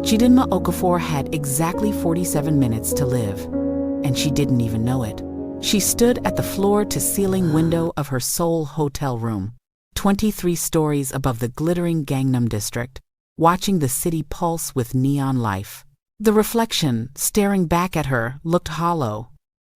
Chidinma Okafor had exactly 47 minutes to live, and she didn't even know it. She stood at the floor-to-ceiling window of her Seoul hotel room, 23 stories above the glittering Gangnam district, watching the city pulse with neon life. The reflection, staring back at her, looked hollow.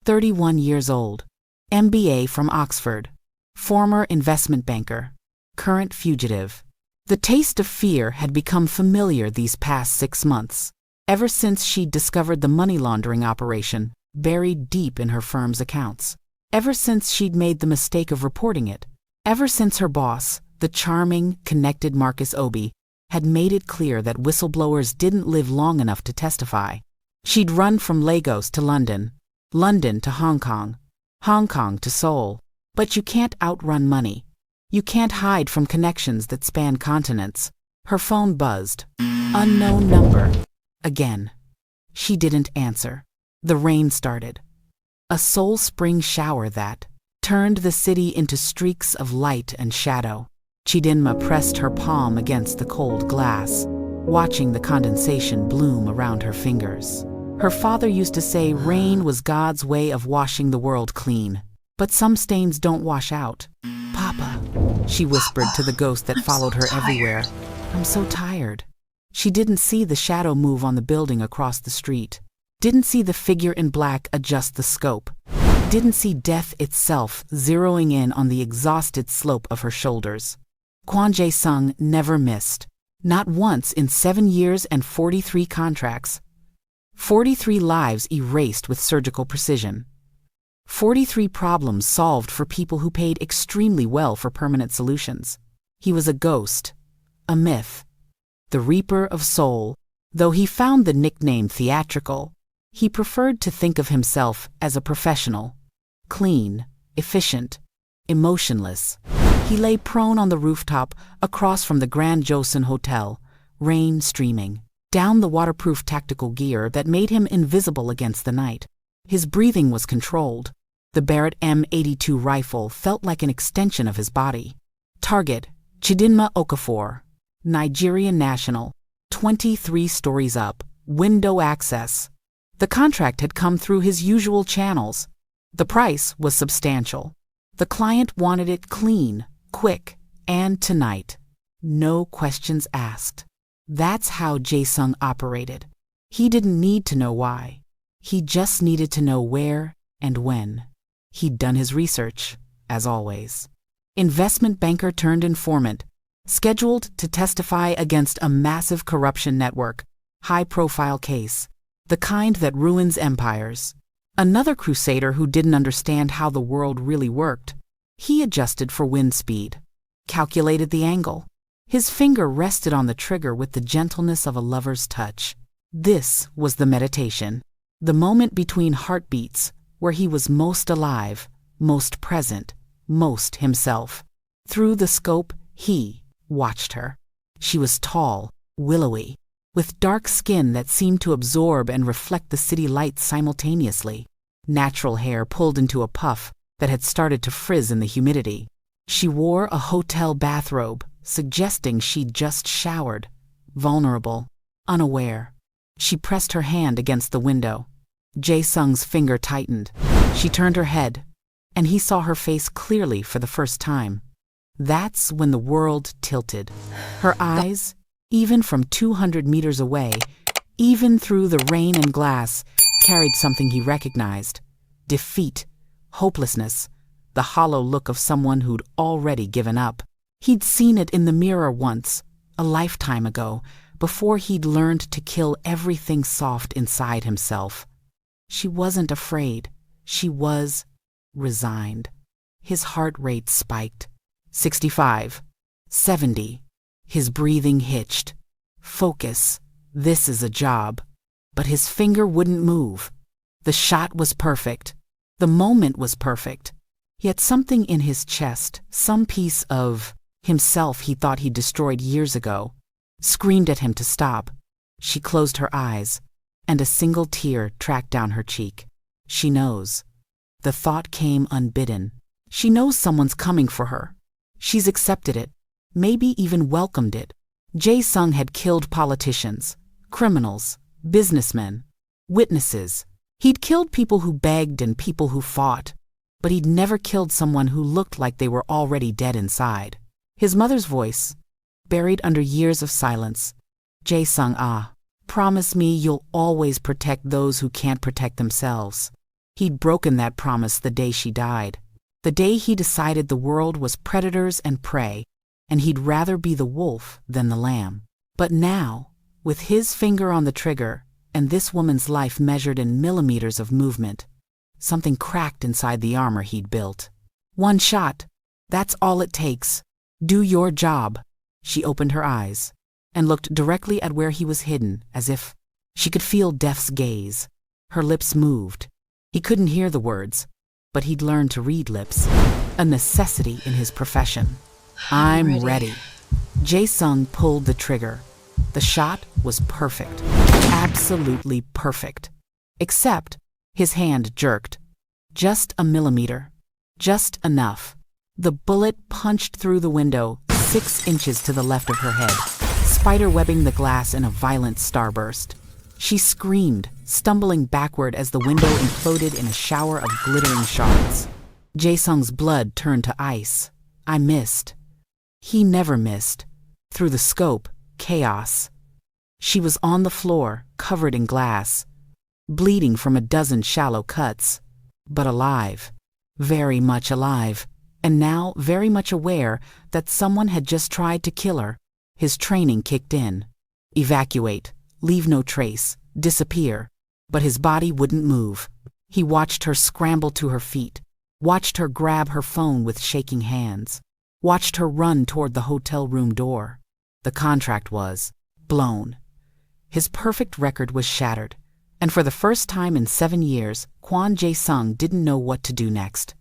31 years old, MBA from Oxford, former investment banker, current fugitive. The taste of fear had become familiar these past 6 months, ever since she'd discovered the money laundering operation buried deep in her firm's accounts, ever since she'd made the mistake of reporting it, ever since her boss, the charming, connected Marcus Obi, had made it clear that whistleblowers didn't live long enough to testify. She'd run from Lagos to London, London to Hong Kong, Hong Kong to Seoul. But you can't outrun money. You can't hide from connections that span continents. Her phone buzzed. Unknown number. Again. She didn't answer. The rain started. A Seoul spring shower that turned the city into streaks of light and shadow. Chidinma pressed her palm against the cold glass, watching the condensation bloom around her fingers. Her father used to say rain was God's way of washing the world clean. But some stains don't wash out. Papa, she whispered to the ghost that followed her everywhere. I'm so tired. She didn't see the shadow move on the building across the street. Didn't see the figure in black adjust the scope. Didn't see death itself zeroing in on the exhausted slope of her shoulders. Kwon Jae-sung never missed. Not once in 7 years and 43 contracts. 43 lives erased with surgical precision. 43 problems solved for people who paid extremely well for permanent solutions. He was a ghost, a myth, the Reaper of Seoul. Though he found the nickname theatrical, he preferred to think of himself as a professional, clean, efficient, emotionless. He lay prone on the rooftop across from the Grand Joseon Hotel, rain streaming down the waterproof tactical gear that made him invisible against the night. His breathing was controlled. The Barrett M82 rifle felt like an extension of his body. Target, Chidinma Okafor, Nigerian national, 23 stories up, window access. The contract had come through his usual channels. The price was substantial. The client wanted it clean, quick, and tonight. No questions asked. That's how Jae-sung operated. He didn't need to know why. He just needed to know where and when. He'd done his research, as always. Investment banker turned informant, scheduled to testify against a massive corruption network, high-profile case, the kind that ruins empires. Another crusader who didn't understand how the world really worked. He adjusted for wind speed, calculated the angle. His finger rested on the trigger with the gentleness of a lover's touch. This was the meditation. The moment between heartbeats, where he was most alive, most present, most himself. Through the scope, he watched her. She was tall, willowy, with dark skin that seemed to absorb and reflect the city lights simultaneously. Natural hair pulled into a puff that had started to frizz in the humidity. She wore a hotel bathrobe, suggesting she'd just showered, vulnerable, unaware. She pressed her hand against the window. Jae-sung's finger tightened. She turned her head, and he saw her face clearly for the first time. That's when the world tilted. Her eyes, even from 200 meters away, even through the rain and glass, carried something he recognized. Defeat, hopelessness, the hollow look of someone who'd already given up. He'd seen it in the mirror once, a lifetime ago, before he'd learned to kill everything soft inside himself. She wasn't afraid. She was resigned. His heart rate spiked. 65. 70. His breathing hitched. Focus. This is a job. But his finger wouldn't move. The shot was perfect. The moment was perfect. Yet something in his chest, some piece of himself he thought he'd destroyed years ago, screamed at him to stop. She closed her eyes, and a single tear tracked down her cheek. She knows. The thought came unbidden. She knows someone's coming for her. She's accepted it, maybe even welcomed it. Jae-sung had killed politicians, criminals, businessmen, witnesses. He'd killed people who begged and people who fought, but he'd never killed someone who looked like they were already dead inside. His mother's voice, buried under years of silence. Jae-sung, promise me you'll always protect those who can't protect themselves. He'd broken that promise the day she died, the day he decided the world was predators and prey, and he'd rather be the wolf than the lamb. But now, with his finger on the trigger, and this woman's life measured in millimeters of movement, something cracked inside the armor he'd built. One shot. That's all it takes. Do your job. She opened her eyes and looked directly at where he was hidden, as if she could feel death's gaze. Her lips moved. He couldn't hear the words, but he'd learned to read lips, a necessity in his profession. I'm ready. Jae-sung pulled the trigger. The shot was perfect, absolutely perfect. Except his hand jerked. Just a millimeter. Just enough. The bullet punched through the window 6 inches to the left of her head, spiderwebbing the glass in a violent starburst. She screamed, stumbling backward as the window imploded in a shower of glittering shards. Jae-sung's blood turned to ice. I missed. He never missed. Through the scope, chaos. She was on the floor, covered in glass, bleeding from a dozen shallow cuts, but alive, very much alive, and now very much aware that someone had just tried to kill her. His training kicked in. Evacuate, leave no trace, disappear. But his body wouldn't move. He watched her scramble to her feet, watched her grab her phone with shaking hands, watched her run toward the hotel room door. The contract was blown. His perfect record was shattered, and for the first time in 7 years, Kwon Jae-sung didn't know what to do next.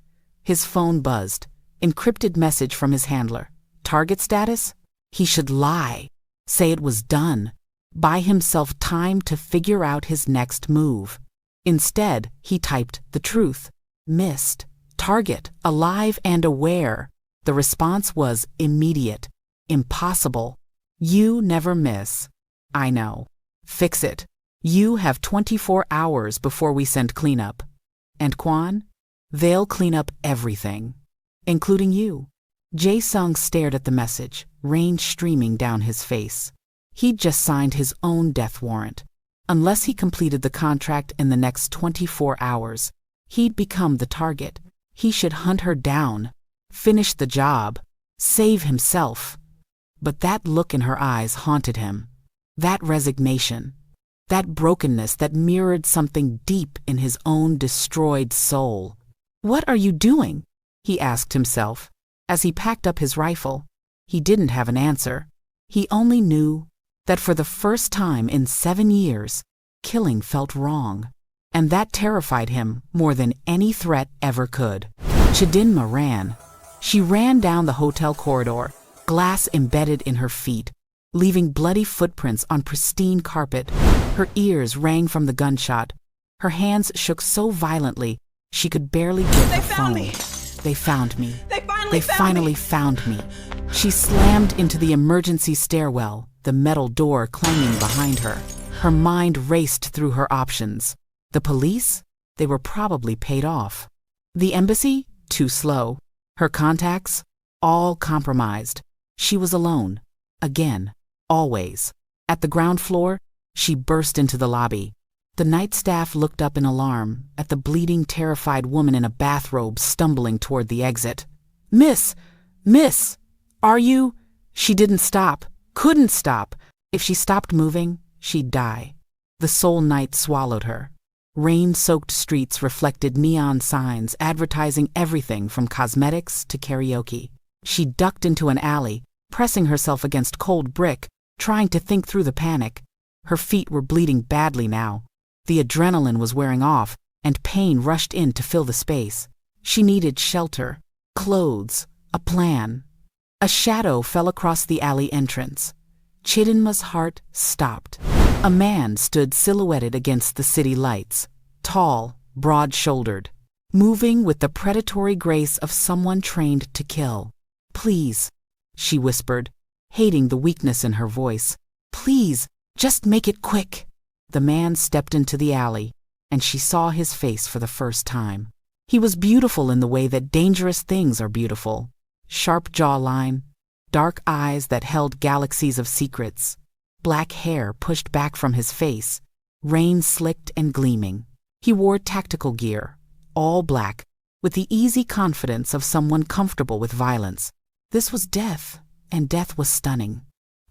His phone buzzed. Encrypted message from his handler. Target status? He should lie. Say it was done. Buy himself time to figure out his next move. Instead, he typed the truth. Missed. Target, alive and aware. The response was immediate. Impossible. You never miss. I know. Fix it. You have 24 hours before we send cleanup. And Kwon? They'll clean up everything. Including you. Jae-sung stared at the message, rain streaming down his face. He'd just signed his own death warrant. Unless he completed the contract in the next 24 hours, he'd become the target. He should hunt her down, finish the job, save himself. But that look in her eyes haunted him. That resignation. That brokenness that mirrored something deep in his own destroyed soul. What are you doing? He asked himself. As he packed up his rifle, he didn't have an answer. He only knew that for the first time in 7 years, killing felt wrong. And that terrified him more than any threat ever could. Chidinma ran. She ran down the hotel corridor, glass embedded in her feet, leaving bloody footprints on pristine carpet. Her ears rang from the gunshot. Her hands shook so violently she could barely get the phone. They found me. They finally found me. She slammed into the emergency stairwell, the metal door clanging behind her. Her mind raced through her options. The police? They were probably paid off. The embassy? Too slow. Her contacts? All compromised. She was alone. Again. Always. At the ground floor, she burst into the lobby. The night staff looked up in alarm at the bleeding, terrified woman in a bathrobe stumbling toward the exit. Miss! Miss! Are you? She didn't stop. Couldn't stop. If she stopped moving, she'd die. The Seoul night swallowed her. Rain-soaked streets reflected neon signs advertising everything from cosmetics to karaoke. She ducked into an alley, pressing herself against cold brick, trying to think through the panic. Her feet were bleeding badly now. The adrenaline was wearing off, and pain rushed in to fill the space. She needed shelter, clothes, a plan. A shadow fell across the alley entrance. Chidinma's heart stopped. A man stood silhouetted against the city lights, tall, broad-shouldered, moving with the predatory grace of someone trained to kill. Please, she whispered, hating the weakness in her voice. Please, Just make it quick. The man stepped into the alley, and she saw his face for the first time. He was beautiful in the way that dangerous things are beautiful. Sharp jawline, dark eyes that held galaxies of secrets, black hair pushed back from his face, rain slicked and gleaming. He wore tactical gear, all black, with the easy confidence of someone comfortable with violence. This was death, and death was stunning.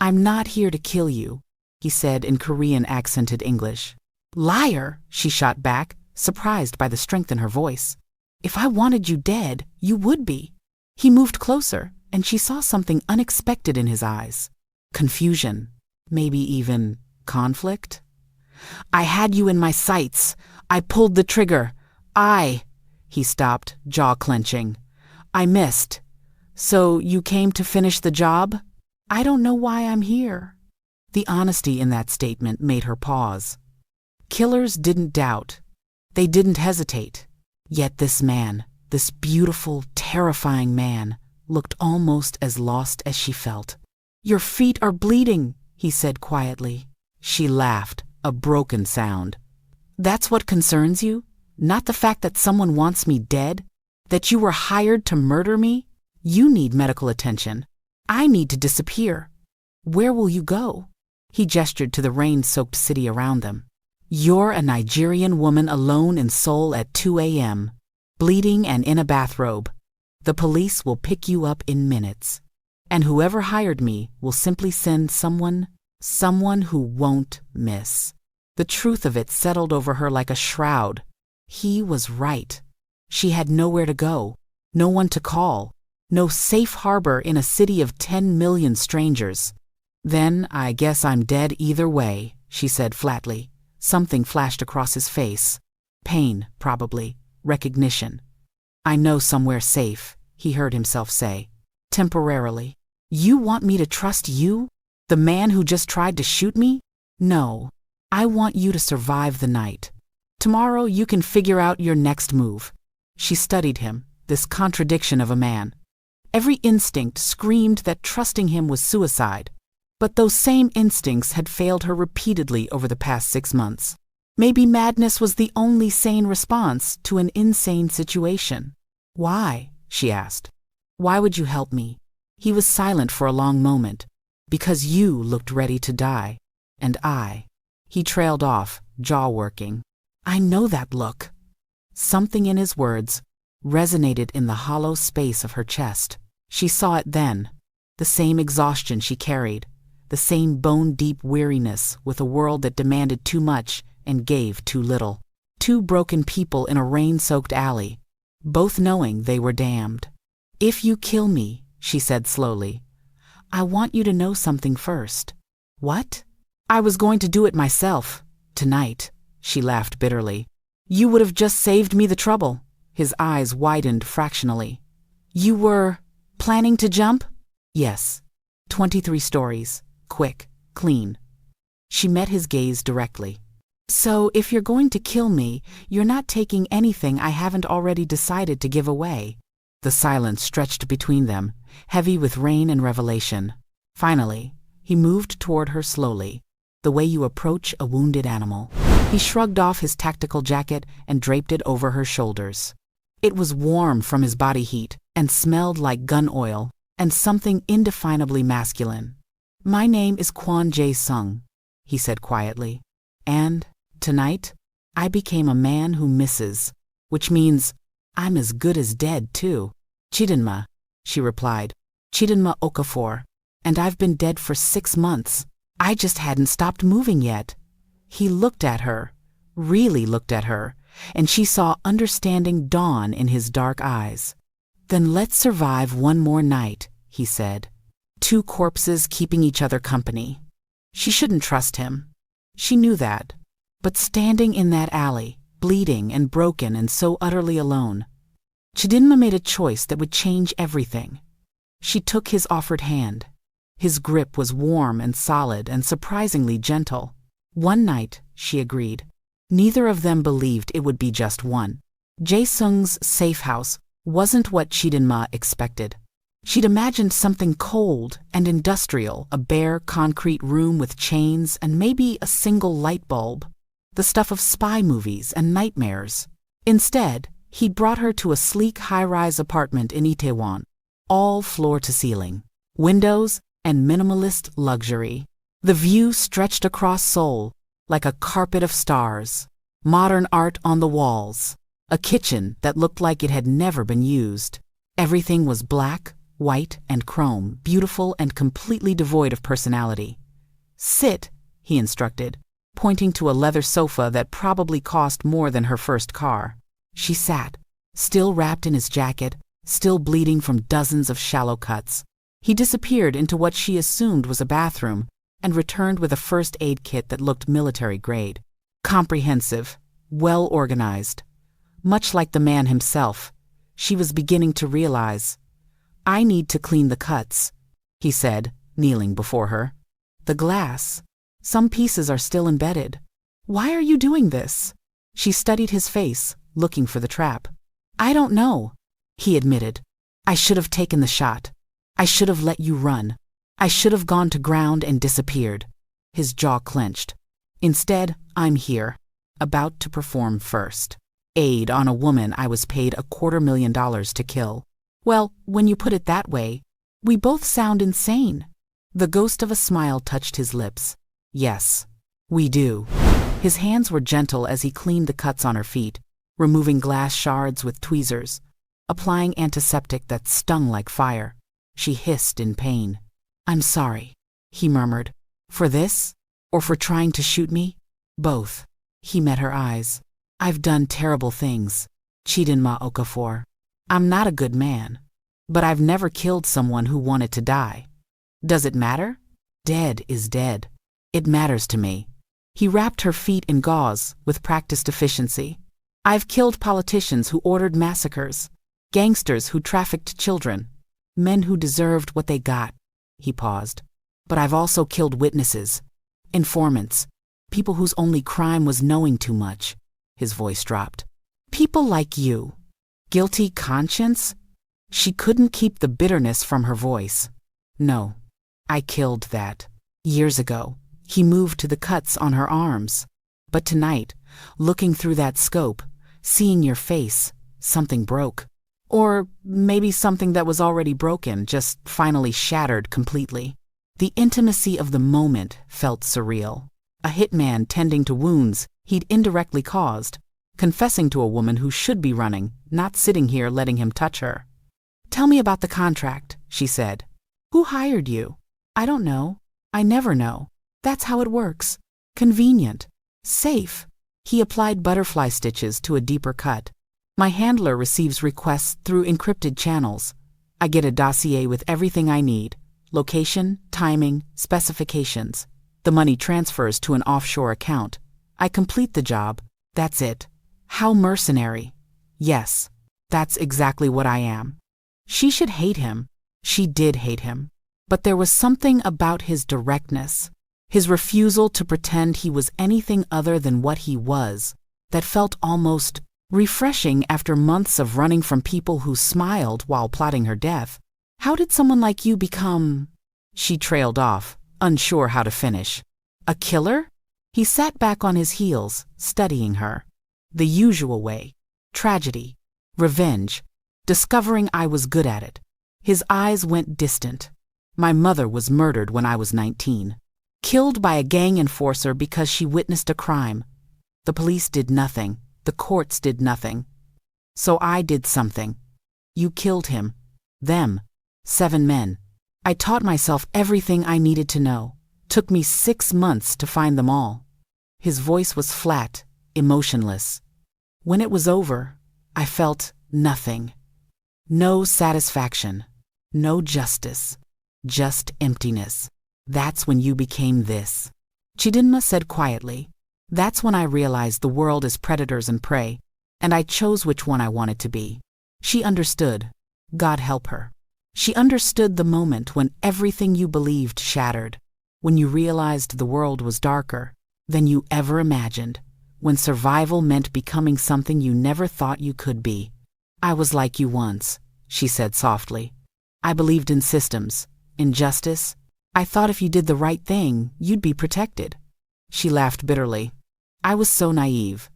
"I'm not here to kill you," he said in Korean accented English. "Liar," she shot back, surprised by the strength in her voice. "If I wanted you dead, you would be." He moved closer, and she saw something unexpected in his eyes. Confusion, maybe even conflict. "I had you in my sights. I pulled the trigger. He stopped, jaw clenching. "I missed. So you came to finish the job?" "I don't know why I'm here." The honesty in that statement made her pause. Killers didn't doubt. They didn't hesitate. Yet this man, this beautiful, terrifying man, looked almost as lost as she felt. "Your feet are bleeding," he said quietly. She laughed, a broken sound. "That's what concerns you? Not the fact that someone wants me dead? That you were hired to murder me? You need medical attention. I need to disappear. Where will you go?" He gestured to the rain-soaked city around them. "You're a Nigerian woman alone in Seoul at 2 a.m., bleeding and in a bathrobe. The police will pick you up in minutes. And whoever hired me will simply send someone who won't miss." The truth of it settled over her like a shroud. He was right. She had nowhere to go, no one to call, no safe harbor in a city of 10 million strangers. "Then I guess I'm dead either way," she said flatly. Something flashed across his face. Pain, probably. Recognition. "I know somewhere safe," he heard himself say. "Temporarily." "You want me to trust you? The man who just tried to shoot me? No. I want you to survive the night. Tomorrow you can figure out your next move." She studied him, this contradiction of a man. Every instinct screamed that trusting him was suicide. But those same instincts had failed her repeatedly over the past 6 months. Maybe madness was the only sane response to an insane situation. "Why?" she asked. "Why would you help me?" He was silent for a long moment. "Because you looked ready to die. And I." He trailed off, jaw working. "I know that look." Something in his words resonated in the hollow space of her chest. She saw it then. The same exhaustion she carried. The same bone-deep weariness with a world that demanded too much and gave too little. 2 broken people in a rain-soaked alley, both knowing they were damned. "If you kill me," she said slowly, "I want you to know something first." "What?" "I was going to do it myself. Tonight." She laughed bitterly. "You would have just saved me the trouble." His eyes widened fractionally. "You were planning to jump?" "Yes. 23 stories. Quick, clean." She met his gaze directly. "So if you're going to kill me, you're not taking anything I haven't already decided to give away." The silence stretched between them, heavy with rain and revelation. Finally, he moved toward her slowly, the way you approach a wounded animal. He shrugged off his tactical jacket and draped it over her shoulders. It was warm from his body heat and smelled like gun oil and something indefinably masculine. "My name is Kwon Jae-sung," he said quietly. "And tonight, I became a man who misses, which means I'm as good as dead, too." "Chidinma," she replied. "Chidinma Okafor. And I've been dead for 6 months. I just hadn't stopped moving yet." He looked at her, really looked at her, and she saw understanding dawn in his dark eyes. "Then let's survive one more night," he said. 2 corpses keeping each other company. She shouldn't trust him. She knew that. But standing in that alley, bleeding and broken and so utterly alone, Chidinma made a choice that would change everything. She took his offered hand. His grip was warm and solid and surprisingly gentle. One night, she agreed. Neither of them believed it would be just one. Jae-sung's safe house wasn't what Chidinma expected. She'd imagined something cold and industrial, a bare concrete room with chains and maybe a single light bulb, the stuff of spy movies and nightmares. Instead, he'd brought her to a sleek high-rise apartment in Itaewon, all floor-to-ceiling, windows and minimalist luxury. The view stretched across Seoul like a carpet of stars, modern art on the walls, a kitchen that looked like it had never been used. Everything was black, white, and chrome, beautiful and completely devoid of personality. "Sit," he instructed, pointing to a leather sofa that probably cost more than her first car. She sat, still wrapped in his jacket, still bleeding from dozens of shallow cuts. He disappeared into what she assumed was a bathroom and returned with a first aid kit that looked military grade. Comprehensive, well organized. Much like the man himself, she was beginning to realize. "I need to clean the cuts," he said, kneeling before her. "The glass. Some pieces are still embedded." "Why are you doing this?" She studied his face, looking for the trap. "I don't know," he admitted. "I should have taken the shot. I should have let you run. I should have gone to ground and disappeared." His jaw clenched. "Instead, I'm here, about to perform first aid on a woman I was paid $250,000 to kill." "Well, when you put it that way, we both sound insane." The ghost of a smile touched his lips. "Yes, we do." His hands were gentle as he cleaned the cuts on her feet, removing glass shards with tweezers, applying antiseptic that stung like fire. She hissed in pain. "I'm sorry," he murmured. "For this? Or for trying to shoot me?" "Both." He met her eyes. "I've done terrible things, Chidinma Okafor. I'm not a good man, but I've never killed someone who wanted to die. Does it matter? Dead is dead. It matters to me." He wrapped her feet in gauze with practiced efficiency. "I've killed politicians who ordered massacres, gangsters who trafficked children, men who deserved what they got." He paused. "But I've also killed witnesses, informants, people whose only crime was knowing too much." His voice dropped. "People like you. Guilty conscience?" She couldn't keep the bitterness from her voice. "No, I killed that. Years ago." He moved to the cuts on her arms. "But tonight, looking through that scope, seeing your face, something broke. Or maybe something that was already broken, just finally shattered completely." The intimacy of the moment felt surreal. A hitman tending to wounds he'd indirectly caused, confessing to a woman who should be running, not sitting here letting him touch her. "Tell me about the contract," she said. "Who hired you?" "I don't know. I never know. That's how it works. Convenient. Safe." He applied butterfly stitches to a deeper cut. "My handler receives requests through encrypted channels. I get a dossier with everything I need. Location, timing, specifications. The money transfers to an offshore account. I complete the job. That's it." How mercenary. Yes, that's exactly what I am. She should hate him. She did hate him. But there was something about his directness, his refusal to pretend he was anything other than what he was, that felt almost refreshing after months of running from people who smiled while plotting her death. "How did someone like you become—" She trailed off, unsure how to finish. "A killer?" He sat back on his heels, studying her. "The usual way. Tragedy. Revenge. Discovering I was good at it." His eyes went distant. "My mother was murdered when I was 19. Killed by a gang enforcer because she witnessed a crime. The police did nothing. The courts did nothing. So I did something. You killed him. Them. 7 men. I taught myself everything I needed to know. Took me 6 months to find them all." His voice was flat, emotionless. "When it was over, I felt nothing. No satisfaction. No justice. Just emptiness. That's when you became this." Chidinma said quietly. "That's when I realized the world is predators and prey, and I chose which one I wanted to be." She understood. God help her. She understood the moment when everything you believed shattered, when you realized the world was darker than you ever imagined, when survival meant becoming something you never thought you could be. "I was like you once," she said softly. I believed in systems, in justice. I thought if you did the right thing, you'd be protected. She laughed bitterly. I was so naive.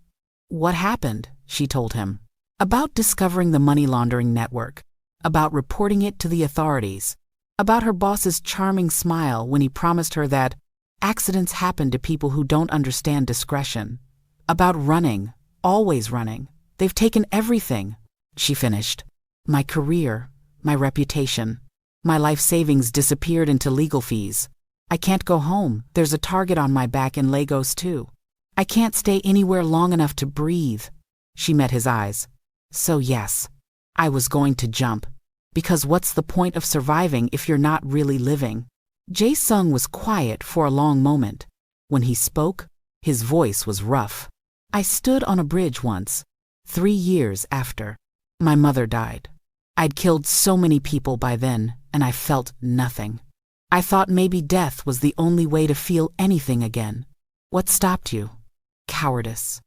What happened? She told him. About discovering the money laundering network. About reporting it to the authorities. About her boss's charming smile when he promised her that accidents happen to people who don't understand discretion. About running, always running. They've taken everything, she finished. My career, my reputation. My life savings disappeared into legal fees. I can't go home. There's a target on my back in Lagos too. I can't stay anywhere long enough to breathe. She met his eyes. So yes, I was going to jump. Because what's the point of surviving if you're not really living? Jae-sung was quiet for a long moment. When he spoke, his voice was rough. I stood on a bridge once, 3 years after. My mother died. I'd killed so many people by then, and I felt nothing. I thought maybe death was the only way to feel anything again. What stopped you? Cowardice.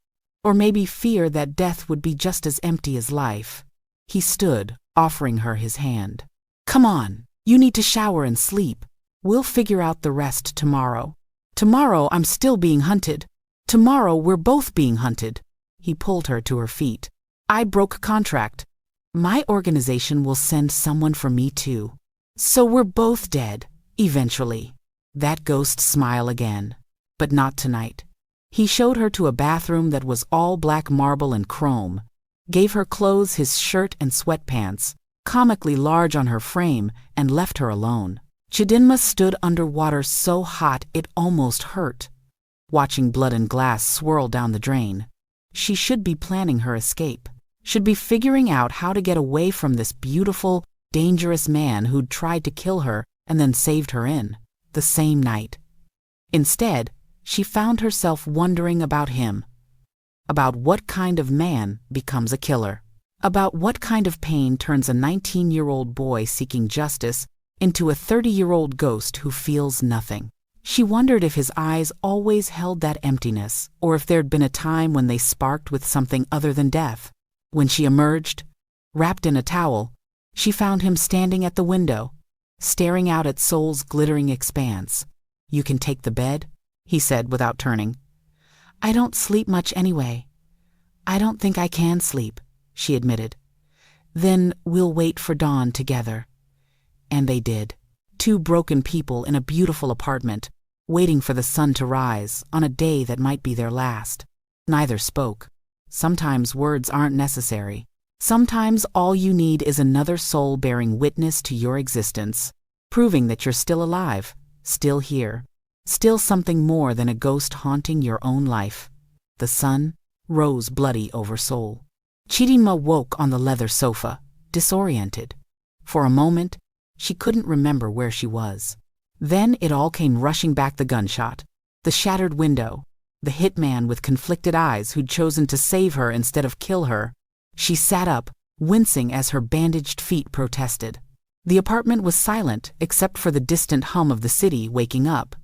Or maybe fear that death would be just as empty as life. He stood, offering her his hand. Come on, you need to shower and sleep. We'll figure out the rest tomorrow. Tomorrow I'm still being hunted. Tomorrow we're both being hunted. He pulled her to her feet. I broke contract. My organization will send someone for me too. So we're both dead, eventually. That ghost smile again. But not tonight. He showed her to a bathroom that was all black marble and chrome, gave her clothes, his shirt and sweatpants, comically large on her frame, and left her alone. Chidinma stood under water so hot it almost hurt, watching blood and glass swirl down the drain. She should be planning her escape, should be figuring out how to get away from this beautiful, dangerous man who'd tried to kill her and then saved her in the same night. Instead, she found herself wondering about him, about what kind of man becomes a killer, about what kind of pain turns a 19-year-old boy seeking justice into a 30-year-old ghost who feels nothing. She wondered if his eyes always held that emptiness, or if there'd been a time when they sparked with something other than death. When she emerged, wrapped in a towel, she found him standing at the window, staring out at Seoul's glittering expanse. You can take the bed, he said without turning. I don't sleep much anyway. I don't think I can sleep, she admitted. Then we'll wait for dawn together. And they did. 2 broken people in a beautiful apartment, waiting for the sun to rise on a day that might be their last. Neither spoke. Sometimes words aren't necessary. Sometimes all you need is another soul bearing witness to your existence, proving that you're still alive, still here, still something more than a ghost haunting your own life. The sun rose bloody over Seoul. Chidinma woke on the leather sofa, disoriented. For a moment, she couldn't remember where she was. Then it all came rushing back: the gunshot, the shattered window, the hitman with conflicted eyes who'd chosen to save her instead of kill her. She sat up, wincing as her bandaged feet protested. The apartment was silent except for the distant hum of the city waking up.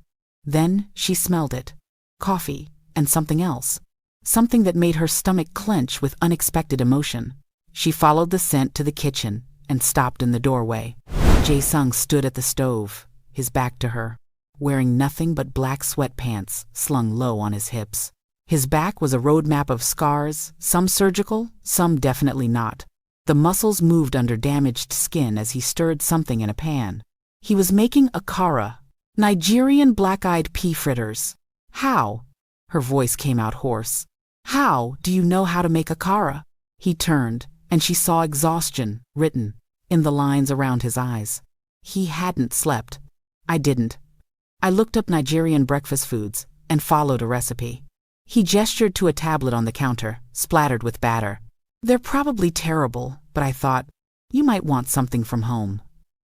Then she smelled it. Coffee and something else. Something that made her stomach clench with unexpected emotion. She followed the scent to the kitchen and stopped in the doorway. Jae-sung stood at the stove, his back to her, wearing nothing but black sweatpants slung low on his hips. His back was a roadmap of scars, some surgical, some definitely not. The muscles moved under damaged skin as he stirred something in a pan. He was making akara, Nigerian black-eyed pea fritters. How? Her voice came out hoarse. How do you know how to make akara? He turned, and she saw exhaustion written in the lines around his eyes. He hadn't slept. I didn't. I looked up Nigerian breakfast foods and followed a recipe. He gestured to a tablet on the counter, splattered with batter. They're probably terrible, but I thought, you might want something from home.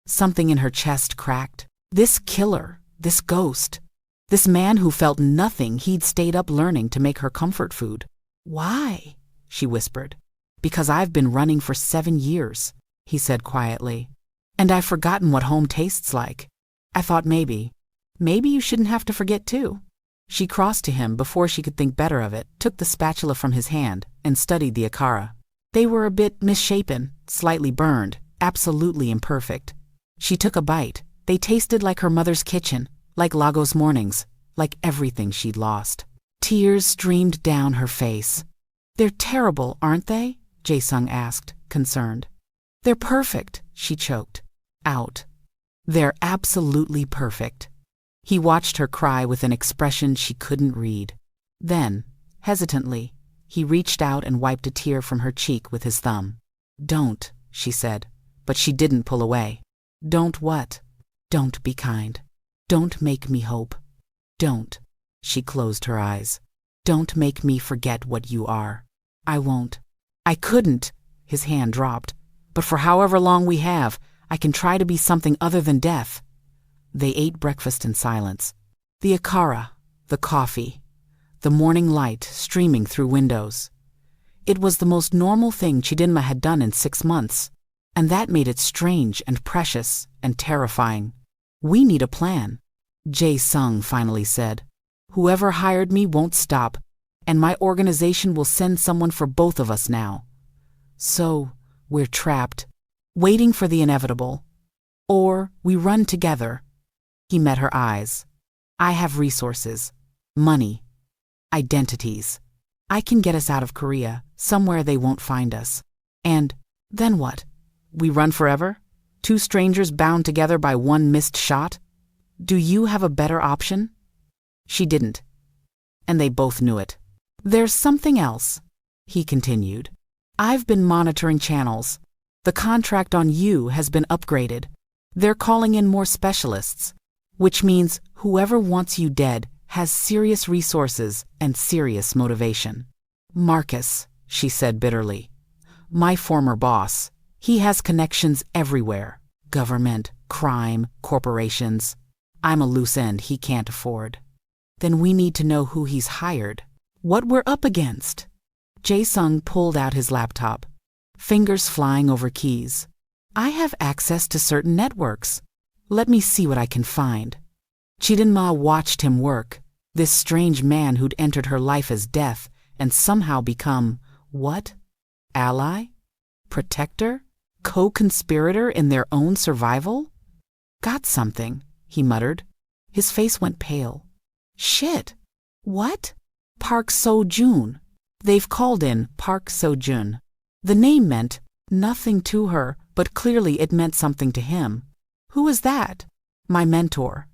Something in her chest cracked. This killer, this ghost, this man who felt nothing, he'd stayed up learning to make her comfort food. Why? She whispered. Because I've been running for 7 years, he said quietly. And I've forgotten what home tastes like. I thought maybe you shouldn't have to forget too. She crossed to him before she could think better of it, took the spatula from his hand, and studied the akara. They were a bit misshapen, slightly burned, absolutely imperfect, She took a bite. They tasted like her mother's kitchen, like Lagos mornings, like everything she'd lost. Tears streamed down her face. "They're terrible, aren't they?" Jae-sung asked, concerned. "They're perfect," she choked out. "They're absolutely perfect." He watched her cry with an expression she couldn't read. Then, hesitantly, he reached out and wiped a tear from her cheek with his thumb. "Don't," she said, but she didn't pull away. "Don't what?" "Don't be kind. Don't make me hope. Don't." She closed her eyes. "Don't make me forget what you are." "I won't." "I couldn't." His hand dropped. "But for however long we have, I can try to be something other than death." They ate breakfast in silence. The akara, the coffee, the morning light streaming through windows. It was the most normal thing Chidinma had done in 6 months, and that made it strange and precious and terrifying. "We need a plan," Jae-sung finally said. "Whoever hired me won't stop, and my organization will send someone for both of us now. So, we're trapped, waiting for the inevitable. Or we run together." He met her eyes. "I have resources, money, identities. I can get us out of Korea, somewhere they won't find us. And then what? We run forever? 2 strangers bound together by one missed shot? Do you have a better option?" She didn't. And they both knew it. "There's something else," he continued. "I've been monitoring channels. The contract on you has been upgraded. They're calling in more specialists, which means whoever wants you dead has serious resources and serious motivation." "Marcus," she said bitterly. "My former boss. He has connections everywhere. Government, crime, corporations. I'm a loose end he can't afford." "Then we need to know who he's hired. What we're up against." Jae-sung pulled out his laptop, fingers flying over keys. "I have access to certain networks. Let me see what I can find." Chidinma watched him work, this strange man who'd entered her life as death and somehow become, what? Ally? Protector? Co-conspirator in their own survival? "Got something," he muttered. His face went pale. "Shit! What? Park So-jun. They've called in Park So-jun." The name meant nothing to her, but clearly it meant something to him. "Who is that?" "My mentor."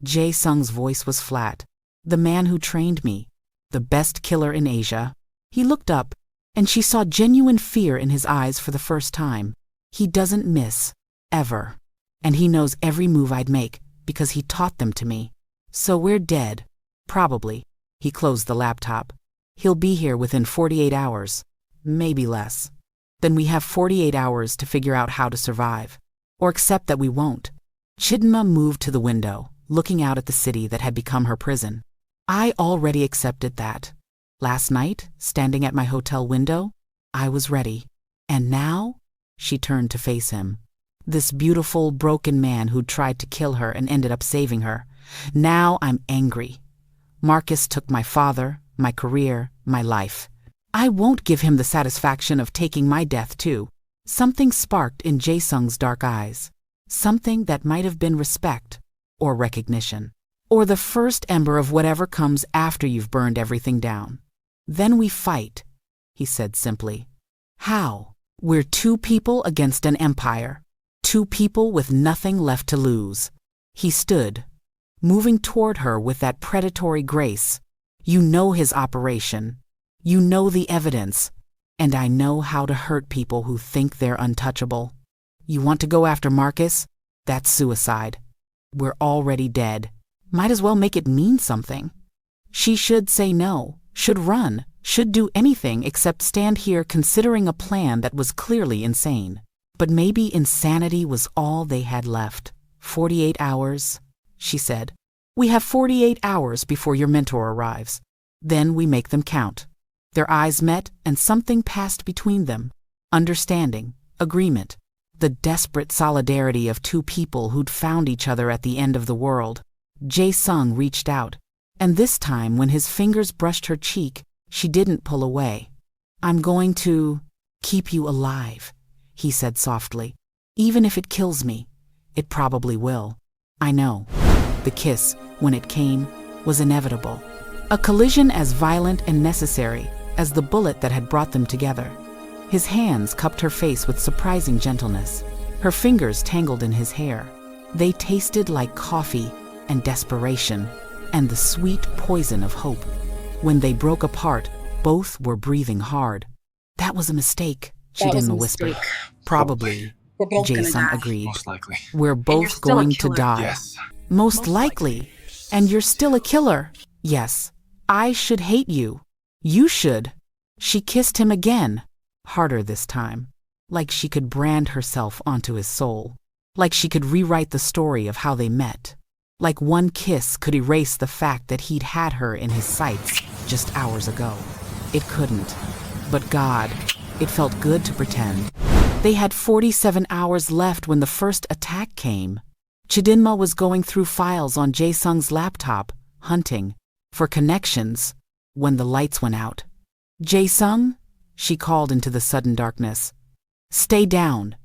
Jae-sung's voice was flat. "The man who trained me. The best killer in Asia." He looked up, and she saw genuine fear in his eyes for the first time. "He doesn't miss. Ever. And he knows every move I'd make, because he taught them to me. So we're dead. Probably." He closed the laptop. "He'll be here within 48 hours. Maybe less. Then we have 48 hours to figure out how to survive. Or accept that we won't." Chidinma moved to the window, looking out at the city that had become her prison. "I already accepted that. Last night, standing at my hotel window, I was ready. And now?" She turned to face him. This beautiful, broken man who'd tried to kill her and ended up saving her. "Now I'm angry. Marcus took my father, my career, my life. I won't give him the satisfaction of taking my death too." Something sparked in Jae-sung's dark eyes. Something that might have been respect, or recognition, or the first ember of whatever comes after you've burned everything down. "Then we fight," he said simply. "How?" "We're 2 people against an empire. 2 people with nothing left to lose." He stood, moving toward her with that predatory grace. "You know his operation. You know the evidence. And I know how to hurt people who think they're untouchable. You want to go after Marcus? That's suicide. We're already dead. Might as well make it mean something." She should say no, should run, should do anything except stand here considering a plan that was clearly insane. But maybe insanity was all they had left. 48 hours, she said. "We have 48 hours before your mentor arrives. Then we make them count." Their eyes met and something passed between them. Understanding, agreement, the desperate solidarity of 2 people who'd found each other at the end of the world. Jae-sung reached out, and this time when his fingers brushed her cheek, she didn't pull away. "I'm going to keep you alive," he said softly. "Even if it kills me, It probably will. I know. The kiss, when it came, was inevitable. A collision as violent and necessary as the bullet that had brought them together. His hands cupped her face with surprising gentleness. Her fingers tangled in his hair. They tasted like coffee and desperation and the sweet poison of hope. When they broke apart, both were breathing hard. That was a mistake, she didn't whisper. Probably, We're both gonna Jae-sung die. agreed. Most likely. We're both still a going to killer. die. Yes. Most likely. And you're still a killer. Yes. I should hate you. You should. She kissed him again, harder this time, like she could brand herself onto his soul, like she could rewrite the story of how they met, like one kiss could erase the fact that he'd had her in his sights just hours ago. It couldn't. But God, it felt good to pretend. They had 47 hours left when the first attack came. Chidinma was going through files on Jae-sung's laptop, hunting for connections, when the lights went out. Jae-sung? She called into the sudden darkness. Stay down.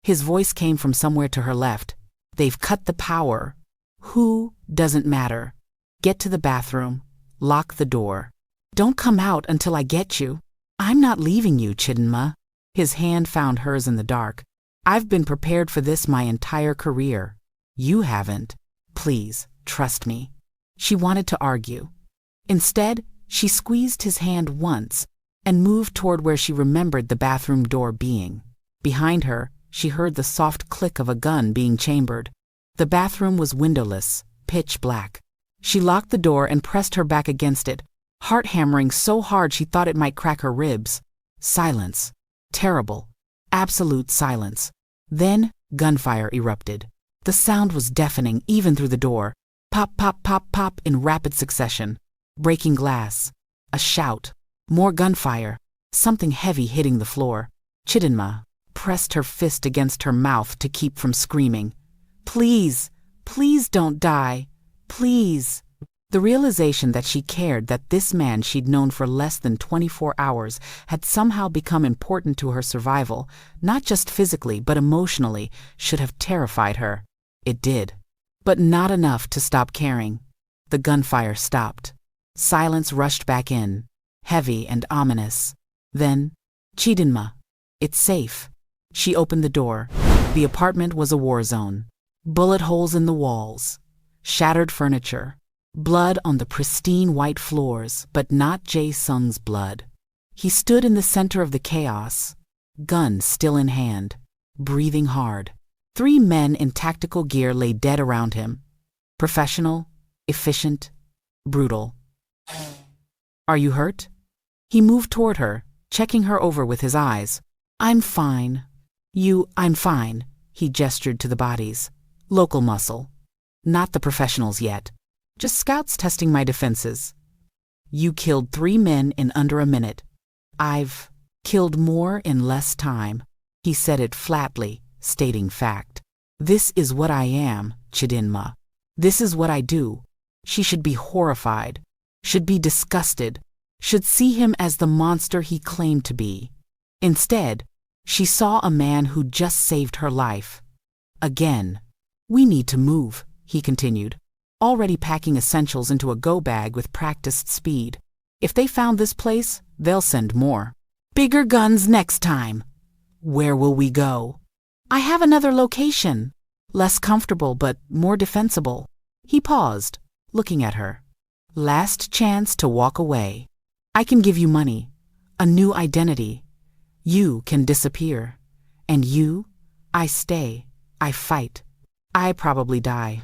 His voice came from somewhere to her left. They've cut the power. Who doesn't matter. Get to the bathroom. Lock the door. Don't come out until I get you. I'm not leaving you, Chidinma. His hand found hers in the dark. I've been prepared for this my entire career. You haven't. Please, trust me. She wanted to argue. Instead, she squeezed his hand once and moved toward where she remembered the bathroom door being. Behind her, she heard the soft click of a gun being chambered. The bathroom was windowless, pitch black. She locked the door and pressed her back against it, heart hammering so hard she thought it might crack her ribs. Silence. Terrible. Absolute silence. Then, gunfire erupted. The sound was deafening even through the door. Pop, pop, pop, pop in rapid succession. Breaking glass. A shout. More gunfire. Something heavy hitting the floor. Chidinma pressed her fist against her mouth to keep from screaming. Please, please don't die. Please. The realization that she cared that this man she'd known for less than 24 hours had somehow become important to her survival, not just physically but emotionally, should have terrified her. It did. But not enough to stop caring. The gunfire stopped. Silence rushed back in, heavy and ominous. Then, Chidinma. It's safe. She opened the door. The apartment was a war zone. Bullet holes in the walls. Shattered furniture. Blood on the pristine white floors, but not Jae-sung's blood. He stood in the center of the chaos, gun still in hand, breathing hard. 3 men in tactical gear lay dead around him. Professional, efficient, brutal. Are you hurt? He moved toward her, checking her over with his eyes. I'm fine. I'm fine. He gestured to the bodies. Local muscle. Not the professionals yet. Just scouts testing my defenses. You killed 3 men in under a minute. I've killed more in less time. He said it flatly, stating fact. This is what I am, Chidinma. This is what I do. She should be horrified, should be disgusted, should see him as the monster he claimed to be. Instead, she saw a man who just saved her life. Again. We need to move, he continued, already packing essentials into a go bag with practiced speed. If they found this place, they'll send more. Bigger guns next time. Where will we go? I have another location. Less comfortable but more defensible. He paused, looking at her. Last chance to walk away. I can give you money, a new identity. You can disappear. And you, I stay, I fight. I probably die.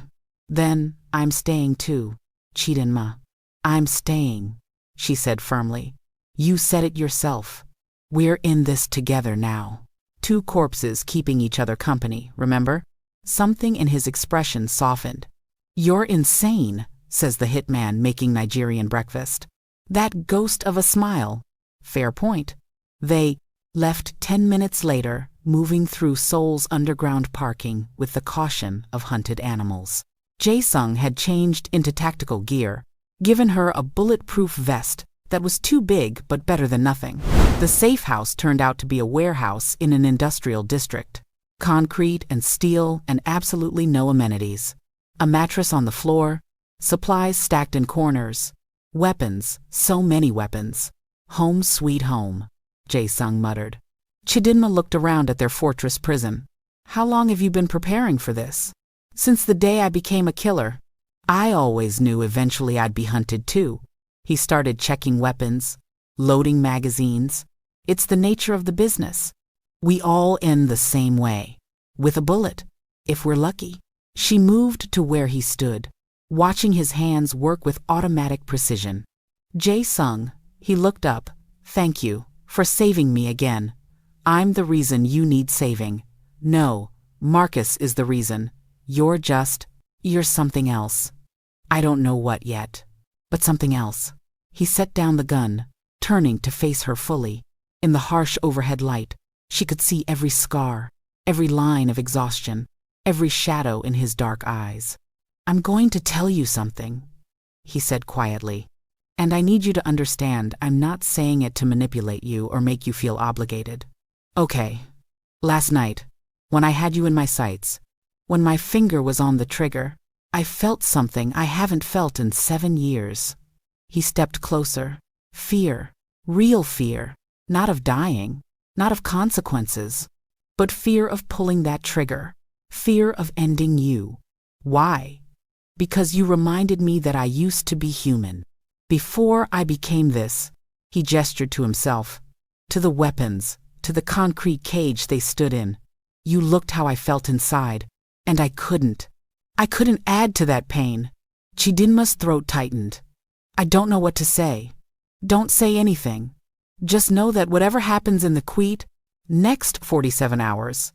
Then I'm staying too, Chidinma. I'm staying, she said firmly. You said it yourself. We're in this together now. 2 corpses keeping each other company, remember? Something in his expression softened. You're insane, says the hitman making Nigerian breakfast. That ghost of a smile. Fair point. They left 10 minutes later, moving through Seoul's underground parking with the caution of hunted animals. Jae-sung had changed into tactical gear, given her a bulletproof vest that was too big but better than nothing. The safe house turned out to be a warehouse in an industrial district. Concrete and steel and absolutely no amenities. A mattress on the floor, supplies stacked in corners, weapons, so many weapons. Home sweet home, Jae-sung muttered. Chidinma looked around at their fortress prison. How long have you been preparing for this? Since the day I became a killer. I always knew eventually I'd be hunted too. He started checking weapons, loading magazines. It's the nature of the business. We all end the same way. With a bullet, if we're lucky. She moved to where he stood, watching his hands work with automatic precision. Jae-sung, he looked up. Thank you for saving me again. I'm the reason you need saving. No, Marcus is the reason. You're something else. I don't know what yet, but something else. He set down the gun, turning to face her fully. In the harsh overhead light, she could see every scar, every line of exhaustion, every shadow in his dark eyes. I'm going to tell you something, he said quietly. And I need you to understand I'm not saying it to manipulate you or make you feel obligated. Okay. Last night, when I had you in my sights, when my finger was on the trigger, I felt something I haven't felt in 7 years. He stepped closer. Fear. Real fear. Not of dying. Not of consequences. But fear of pulling that trigger. Fear of ending you. Why? Because you reminded me that I used to be human. Before I became this, he gestured to himself, to the weapons, to the concrete cage they stood in. You looked how I felt inside, and I couldn't add to that pain. Chidinma's throat tightened. I don't know what to say. Don't say anything. Just know that whatever happens in the next 47 hours,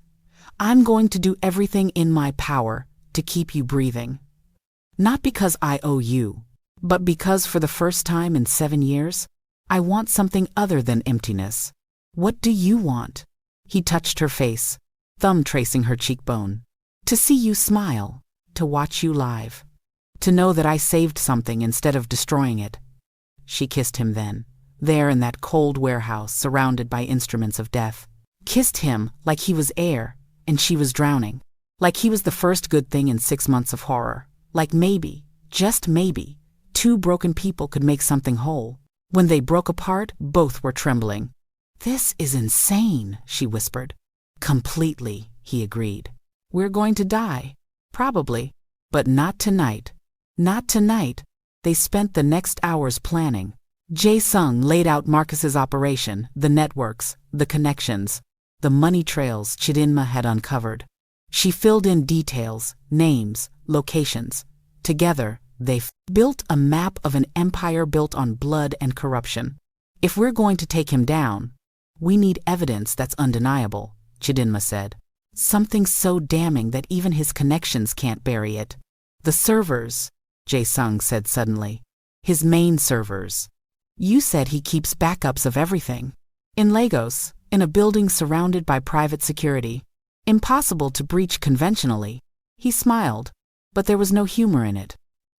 I'm going to do everything in my power to keep you breathing. Not because I owe you, but because for the first time in 7 years, I want something other than emptiness. What do you want? He touched her face, thumb tracing her cheekbone. To see you smile, to watch you live, to know that I saved something instead of destroying it. She kissed him then, there in that cold warehouse surrounded by instruments of death. Kissed him like he was air and she was drowning, like he was the first good thing in 6 months of horror, like maybe, just maybe, 2 broken people could make something whole. When they broke apart, both were trembling. This is insane, she whispered. Completely, he agreed. We're going to die. Probably. But not tonight. Not tonight. They spent the next hours planning. Jae-sung laid out Marcus's operation, the networks, the connections, the money trails Chidinma had uncovered. She filled in details, names, locations. Together, they built a map of an empire built on blood and corruption. If we're going to take him down, we need evidence that's undeniable, Chidinma said. Something so damning that even his connections can't bury it. The servers, Jae-sung said suddenly. His main servers. You said he keeps backups of everything. In Lagos, in a building surrounded by private security. Impossible to breach conventionally. He smiled, but there was no humor in it.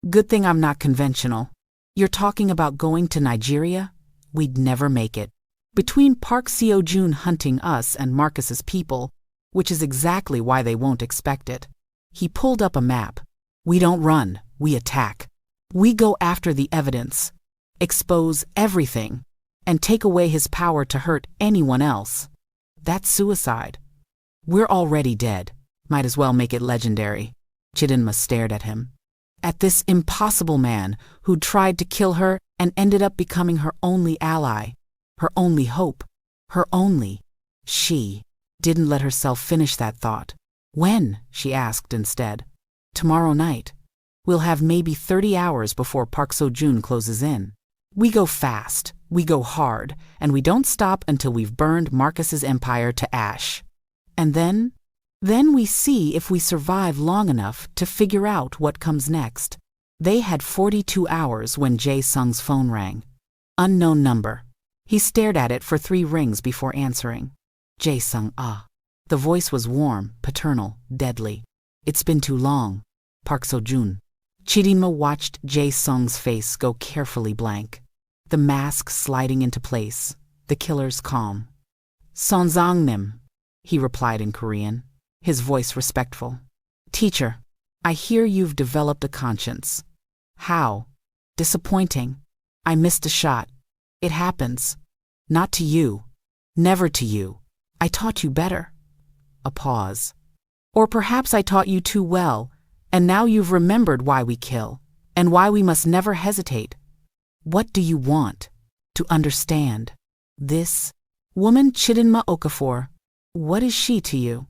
Good thing I'm not conventional. You're talking about going to Nigeria? We'd never make it. Between Park Seo-joon hunting us and Marcus's people, which is exactly why they won't expect it. He pulled up a map. We don't run, we attack. We go after the evidence, expose everything, and take away his power to hurt anyone else. That's suicide. We're already dead. Might as well make it legendary. Chidinma stared at him. At this impossible man who'd tried to kill her and ended up becoming her only ally, her only hope, her only. She didn't let herself finish that thought. When? She asked instead. Tomorrow night. We'll have maybe 30 hours before Park Seo-joon closes in. We go fast, we go hard, and we don't stop until we've burned Marcus's empire to ash. And then we see if we survive long enough to figure out what comes next. They had 42 hours when Jae-sung's phone rang. Unknown number. He stared at it for 3 rings before answering. Jae-sung, ah. The voice was warm, paternal, deadly. It's been too long. Park Seo-joon. Chidinma watched Jae-sung's face go carefully blank. The mask sliding into place, the killer's calm. Sonjang-nim, he replied in Korean. his voice respectful. Teacher, I hear you've developed a conscience. How? Disappointing. I missed a shot. It happens. Not to you. Never to you. I taught you better. A pause. Or perhaps I taught you too well, and now you've remembered why we kill, and why we must never hesitate. What do you want? To understand. This woman Chidinma Okafor, what is she to you?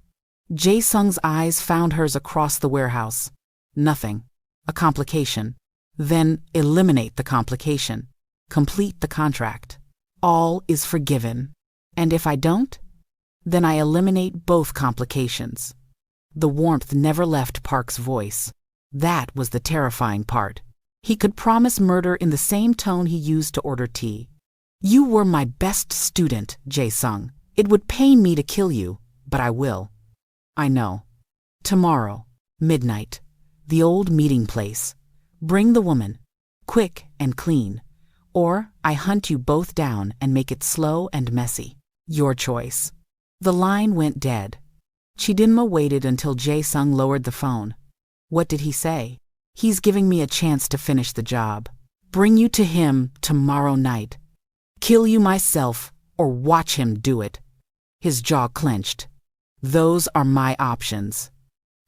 Jae-sung's eyes found hers across the warehouse. Nothing. A complication. Then eliminate the complication. Complete the contract. All is forgiven. And if I don't? Then I eliminate both complications. The warmth never left Park's voice. That was the terrifying part. He could promise murder in the same tone he used to order tea. You were my best student, Jae-sung. It would pain me to kill you, but I will. I know. Tomorrow, midnight, the old meeting place. Bring the woman, quick and clean, or I hunt you both down and make it slow and messy. Your choice. The line went dead. Chidinma waited until Jae-sung lowered the phone. What did he say? He's giving me a chance to finish the job. Bring you to him tomorrow night. Kill you myself or watch him do it. His jaw clenched. Those are my options.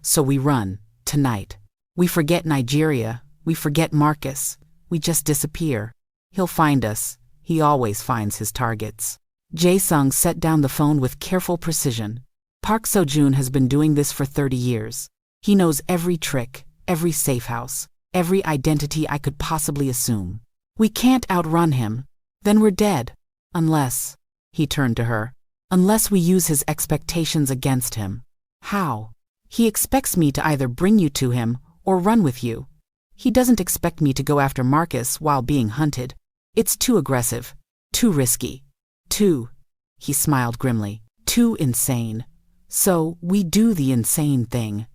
So we run, tonight. We forget Nigeria. We forget Marcus. We just disappear. He'll find us. He always finds his targets. Jae-sung set down the phone with careful precision. Park Seo-joon has been doing this for 30 years. He knows every trick, every safe house, every identity I could possibly assume. We can't outrun him. Then we're dead. Unless, he turned to her, unless we use his expectations against him. How? He expects me to either bring you to him or run with you. He doesn't expect me to go after Marcus while being hunted. It's too aggressive, too risky, he smiled grimly, too insane. So we do the insane thing.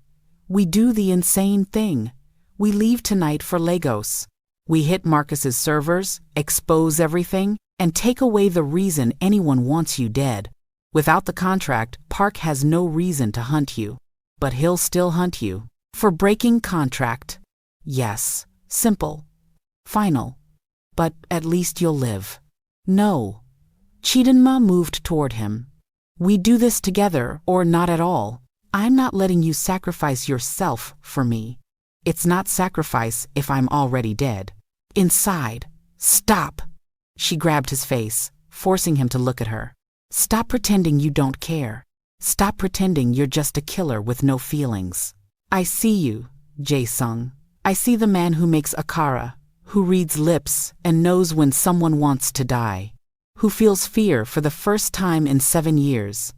We do the insane thing. We leave tonight for Lagos. We hit Marcus's servers, expose everything, and take away the reason anyone wants you dead. Without the contract, Park has no reason to hunt you. But he'll still hunt you. For breaking contract. Yes, simple. Final. But at least you'll live. No. Chidinma moved toward him. We do this together or not at all. I'm not letting you sacrifice yourself for me. It's not sacrifice if I'm already dead. Inside. Stop. She grabbed his face, forcing him to look at her. Stop pretending you don't care. Stop pretending you're just a killer with no feelings. I see you, Jae-sung. I see the man who makes akara, who reads lips and knows when someone wants to die, who feels fear for the first time in 7 years.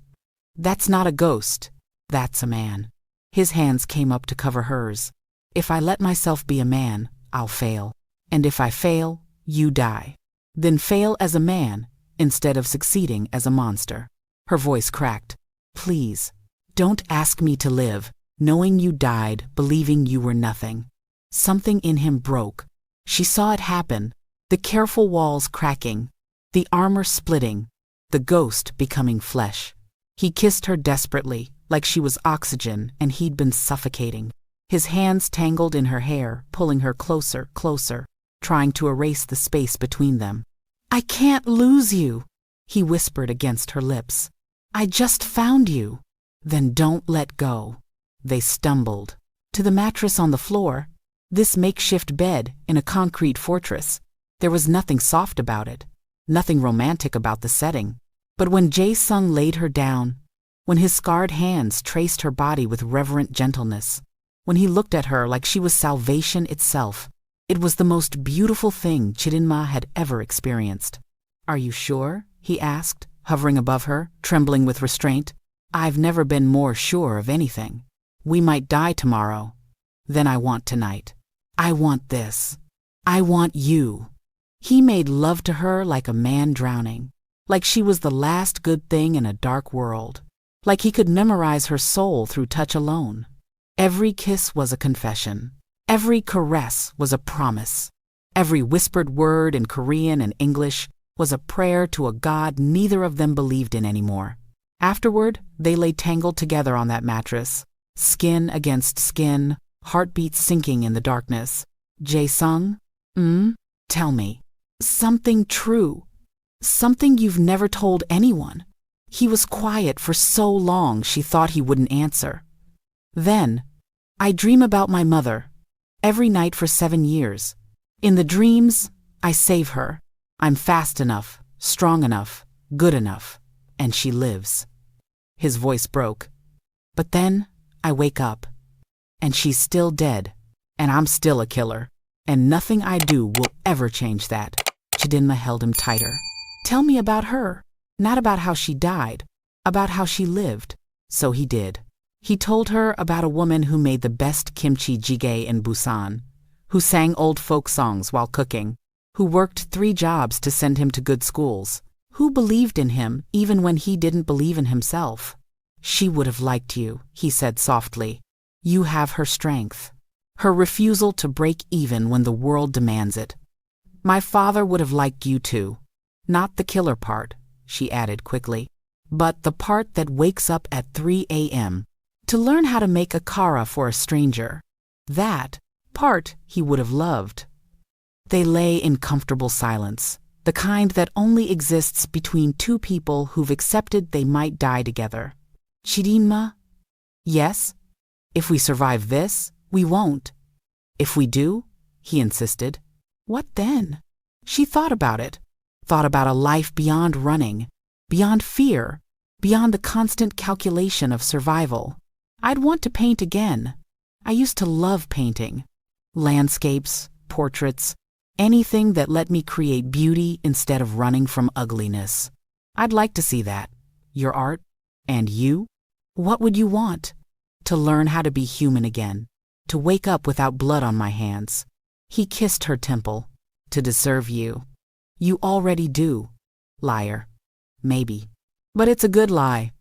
That's not a ghost. That's a man. His hands came up to cover hers. If I let myself be a man, I'll fail. And if I fail, you die. Then fail as a man instead of succeeding as a monster. Her voice cracked. Please, don't ask me to live, knowing you died, believing you were nothing. Something in him broke. She saw it happen, the careful walls cracking, the armor splitting, the ghost becoming flesh. He kissed her desperately, like she was oxygen and he'd been suffocating. His hands tangled in her hair, pulling her closer, trying to erase the space between them. I can't lose you, he whispered against her lips. I just found you. Then don't let go. They stumbled to the mattress on the floor, this makeshift bed in a concrete fortress. There was nothing soft about it, nothing romantic about the setting. But when Jae-sung laid her down, when his scarred hands traced her body with reverent gentleness, when he looked at her like she was salvation itself, it was the most beautiful thing Chidinma had ever experienced. Are you sure? He asked, hovering above her, trembling with restraint. I've never been more sure of anything. We might die tomorrow. Then I want tonight. I want this. I want you. He made love to her like a man drowning, like she was the last good thing in a dark world, like he could memorize her soul through touch alone. Every kiss was a confession. Every caress was a promise. Every whispered word in Korean and English was a prayer to a God neither of them believed in anymore. Afterward, they lay tangled together on that mattress, skin against skin, heartbeats sinking in the darkness. Jae-sung? Tell me. Something true. Something you've never told anyone. He was quiet for so long she thought he wouldn't answer. Then, I dream about my mother. Every night for 7 years. In the dreams, I save her. I'm fast enough, strong enough, good enough, and she lives. His voice broke. But then, I wake up, and she's still dead, and I'm still a killer, and nothing I do will ever change that. Chidinma held him tighter. Tell me about her, not about how she died, about how she lived. So he did. He told her about a woman who made the best kimchi jjigae in Busan, who sang old folk songs while cooking, who worked 3 jobs to send him to good schools, who believed in him even when he didn't believe in himself. She would have liked you, he said softly. You have her strength, her refusal to break even when the world demands it. My father would have liked you too. Not the killer part, she added quickly, but the part that wakes up at 3 a.m. to learn how to make a kara for a stranger. That part he would have loved. They lay in comfortable silence, the kind that only exists between 2 people who've accepted they might die together. Chidinma? Yes? If we survive this, we won't. If we do? He insisted. What then? She thought about it. Thought about a life beyond running, beyond fear, beyond the constant calculation of survival. I'd want to paint again. I used to love painting. Landscapes, portraits, anything that let me create beauty instead of running from ugliness. I'd like to see that. Your art? And you? What would you want? To learn how to be human again. To wake up without blood on my hands. He kissed her temple. To deserve you. You already do. Liar. Maybe. But it's a good lie.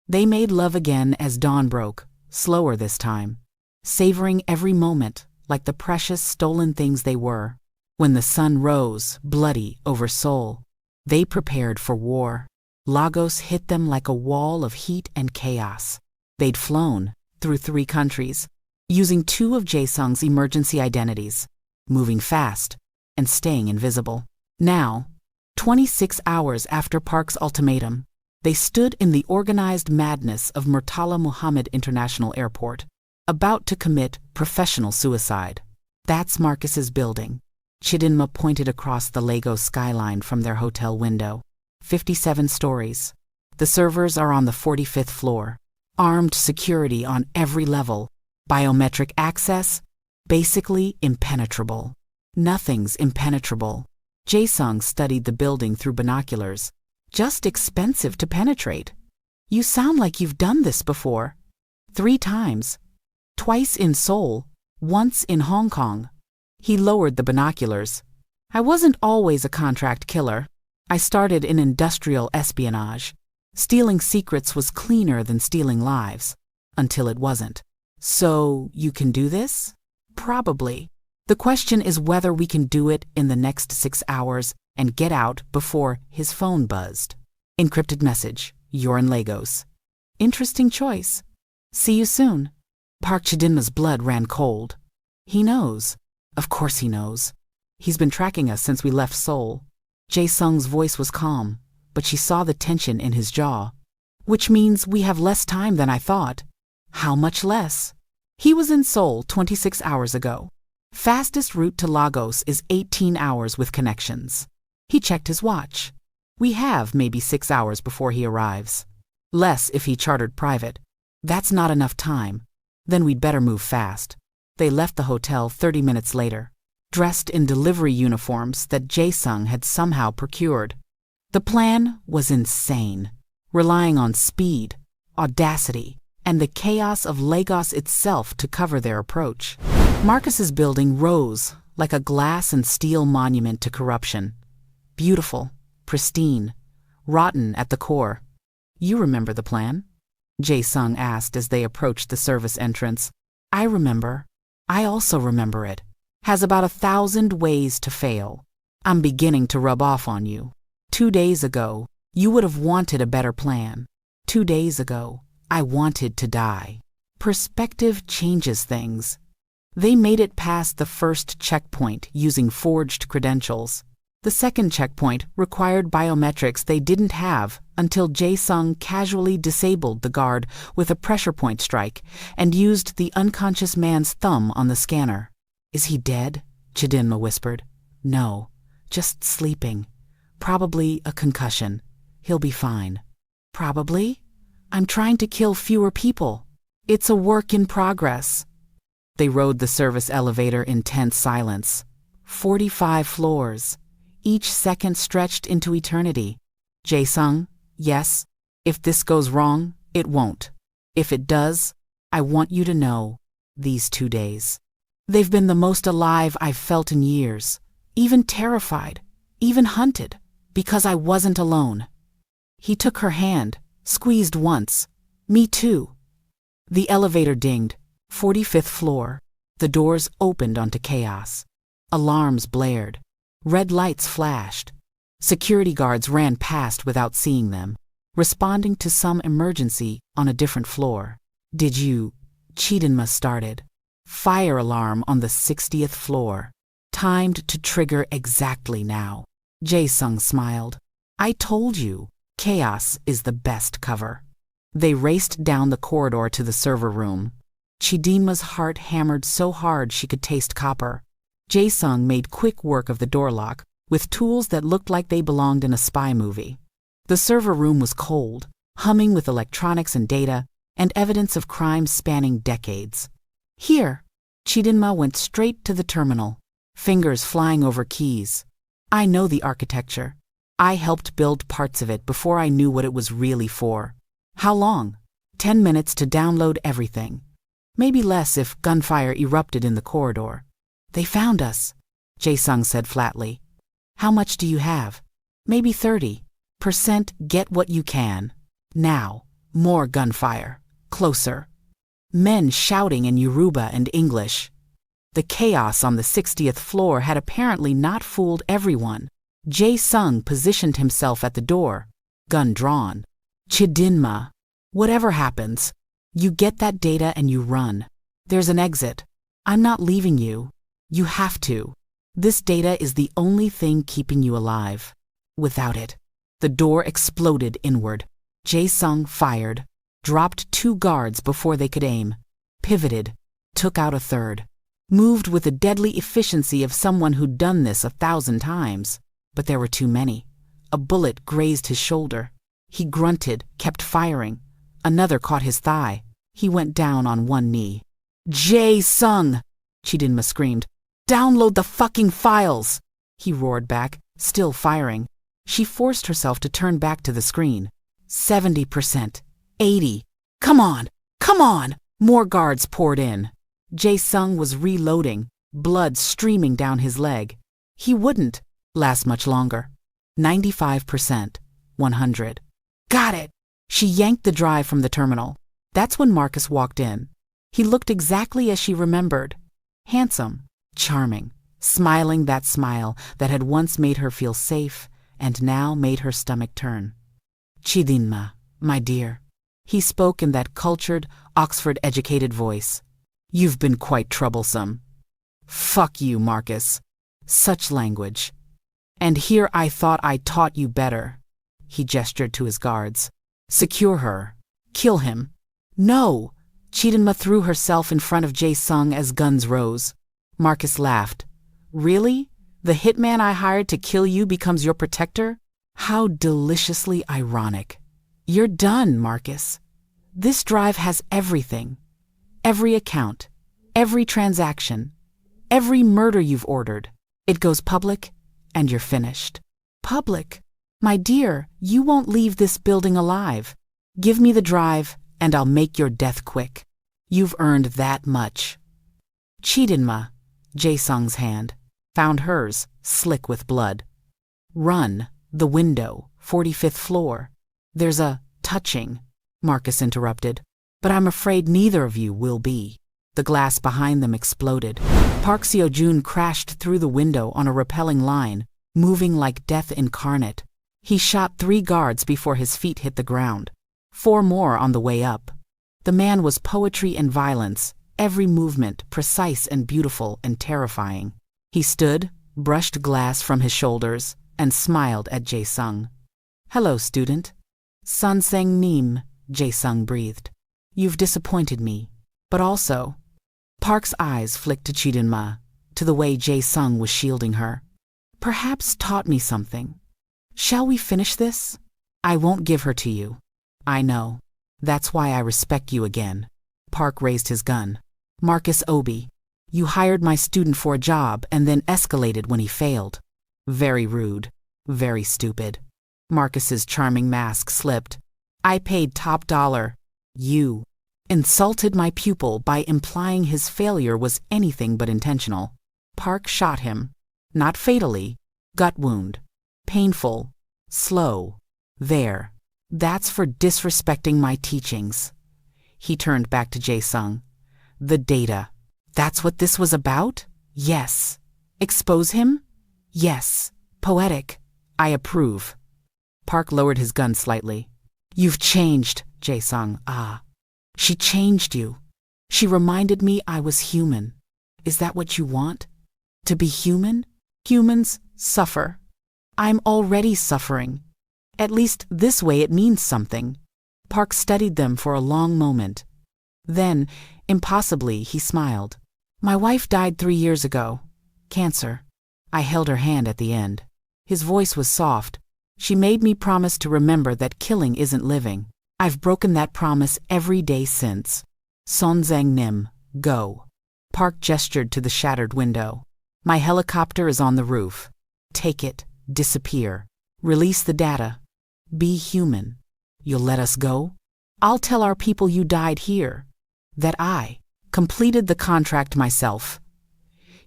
They made love again as dawn broke, slower this time, savoring every moment like the precious stolen things they were. When the sun rose, bloody, over Seoul, they prepared for war. Lagos hit them like a wall of heat and chaos. They'd flown through 3 countries, using 2 of Jae-sung's emergency identities, moving fast and staying invisible. Now, 26 hours after Park's ultimatum, they stood in the organized madness of Murtala Muhammad International Airport, about to commit professional suicide. That's Marcus's building. Chidinma pointed across the Lagos skyline from their hotel window. 57 stories. The servers are on the 45th floor. Armed security on every level. Biometric access, basically impenetrable. Nothing's impenetrable. Jae-sung studied the building through binoculars. Just expensive to penetrate. You sound like you've done this before. 3 times. Twice in Seoul, once in Hong Kong. He lowered the binoculars. I wasn't always a contract killer. I started in industrial espionage. Stealing secrets was cleaner than stealing lives. Until it wasn't. So, you can do this? Probably. The question is whether we can do it in the next 6 hours and get out before his phone buzzed. Encrypted message. You're in Lagos. Interesting choice. See you soon. Park Chidinma's blood ran cold. He knows. Of course he knows. He's been tracking us since we left Seoul. Jae-sung's voice was calm, but she saw the tension in his jaw. Which means we have less time than I thought. How much less? He was in Seoul 26 hours ago. Fastest route to Lagos is 18 hours with connections. He checked his watch. We have maybe 6 hours before he arrives. Less if he chartered private. That's not enough time. Then we'd better move fast. They left the hotel 30 minutes later, dressed in delivery uniforms that Jae-sung had somehow procured. The plan was insane, relying on speed, audacity, and the chaos of Lagos itself to cover their approach. Marcus's building rose like a glass and steel monument to corruption. Beautiful, pristine, rotten at the core. You remember the plan? Jae-sung asked as they approached the service entrance. I remember. I also remember it. Has about 1,000 ways to fail. I'm beginning to rub off on you. 2 days ago, you would have wanted a better plan. 2 days ago, I wanted to die. Perspective changes things. They made it past the first checkpoint using forged credentials. The second checkpoint required biometrics they didn't have until Jae-sung casually disabled the guard with a pressure point strike and used the unconscious man's thumb on the scanner. Is he dead? Chidinma whispered. No, just sleeping. Probably a concussion. He'll be fine. Probably? I'm trying to kill fewer people. It's a work in progress. They rode the service elevator in tense silence. 45 floors. Each second stretched into eternity. Jae-sung, yes, if this goes wrong, it won't. If it does, I want you to know, these 2 days. They've been the most alive I've felt in years. Even terrified, even hunted, because I wasn't alone. He took her hand, squeezed once. Me too. The elevator dinged. 45th floor. The doors opened onto chaos. Alarms blared. Red lights flashed. Security guards ran past without seeing them, responding to some emergency on a different floor. Did you? Chidinma started. Fire alarm on the 60th floor. Timed to trigger exactly now. Jae-sung smiled. I told you, chaos is the best cover. They raced down the corridor to the server room. Chidinma's heart hammered so hard she could taste copper. Jae-sung made quick work of the door lock, with tools that looked like they belonged in a spy movie. The server room was cold, humming with electronics and data, and evidence of crimes spanning decades. Here, Chidinma went straight to the terminal, fingers flying over keys. I know the architecture. I helped build parts of it before I knew what it was really for. How long? 10 minutes to download everything. Maybe less if gunfire erupted in the corridor. They found us, Jae-sung said flatly. How much do you have? Maybe 30%. Get what you can. Now, more gunfire. Closer. Men shouting in Yoruba and English. The chaos on the 60th floor had apparently not fooled everyone. Jae-sung positioned himself at the door, gun drawn. Chidinma, whatever happens, you get that data and you run. There's an exit. I'm not leaving you. You have to. This data is the only thing keeping you alive. Without it, the door exploded inward. Jae-sung fired, dropped 2 guards before they could aim, pivoted, took out a third, moved with the deadly efficiency of someone who'd done this 1,000 times. But there were too many. A bullet grazed his shoulder. He grunted, kept firing. Another caught his thigh. He went down on one knee. Jae-sung! Chidinma screamed. Download the fucking files! He roared back, still firing. She forced herself to turn back to the screen. 70%. 80%. Come on! Come on! More guards poured in. Jae-sung was reloading, blood streaming down his leg. He wouldn't last much longer. 95%. 100%. Got it! She yanked the drive from the terminal. That's when Marcus walked in. He looked exactly as she remembered. Handsome, charming, smiling that smile that had once made her feel safe and now made her stomach turn. Chidinma, my dear. He spoke in that cultured, Oxford-educated voice. You've been quite troublesome. Fuck you, Marcus. Such language. And here I thought I taught you better. He gestured to his guards. Secure her. Kill him. No! Chidinma threw herself in front of Jae-sung as guns rose. Marcus laughed. Really? The hitman I hired to kill you becomes your protector? How deliciously ironic. You're done, Marcus. This drive has everything. Every account. Every transaction. Every murder you've ordered. It goes public, and you're finished. Public? My dear, you won't leave this building alive. Give me the drive, and I'll make your death quick. You've earned that much. Chidinma, Jae-sung's hand, found hers, slick with blood. Run, the window, 45th floor. There's a touching, Marcus interrupted. But I'm afraid neither of you will be. The glass behind them exploded. Park Seo-joon crashed through the window on a repelling line, moving like death incarnate. He shot 3 guards before his feet hit the ground. 4 more on the way up. The man was poetry and violence, every movement precise and beautiful and terrifying. He stood, brushed glass from his shoulders, and smiled at Jae-sung. "Hello, student." "Sanseng nim," Jae-sung breathed. "You've disappointed me. But also—" Park's eyes flicked to Chidinma, to the way Jae-sung was shielding her. "Perhaps taught me something. Shall we finish this? I won't give her to you. I know. That's why I respect you again." Park raised his gun. "Marcus Obi, you hired my student for a job and then escalated when he failed. Very rude. Very stupid." Marcus's charming mask slipped. "I paid top dollar. You insulted my pupil by implying his failure was anything but intentional." Park shot him. Not fatally. Gut wound. Painful. Slow. "There. That's for disrespecting my teachings." He turned back to Jae-sung. "The data. That's what this was about? Yes. Expose him? Yes. Poetic. I approve." Park lowered his gun slightly. "You've changed, Jae-sung." "Ah. She changed you. She reminded me I was human. Is that what you want? To be human? Humans suffer. I'm already suffering. At least this way it means something." Park studied them for a long moment. Then, impossibly, he smiled. "My wife died 3 years ago. Cancer." I held her hand at the end. His voice was soft. "She made me promise to remember that killing isn't living. I've broken that promise every day since. Sonzang Nim, go." Park gestured to the shattered window. "My helicopter is on the roof. Take it, disappear. Release the data. Be human. You'll let us go? I'll tell our people you died here. That I completed the contract myself."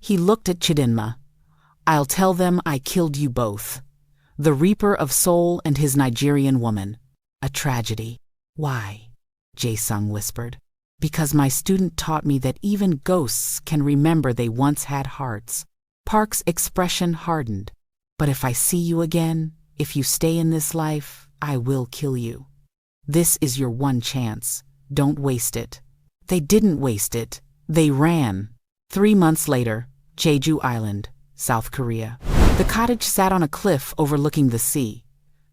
He looked at Chidinma. "I'll tell them I killed you both. The Reaper of Seoul and his Nigerian woman. A tragedy." "Why?" Jae-sung whispered. "Because my student taught me that even ghosts can remember they once had hearts." Park's expression hardened. "But if I see you again, if you stay in this life, I will kill you. This is your one chance. Don't waste it." They didn't waste it. They ran. 3 months later, Jeju Island, South Korea. The cottage sat on a cliff overlooking the sea.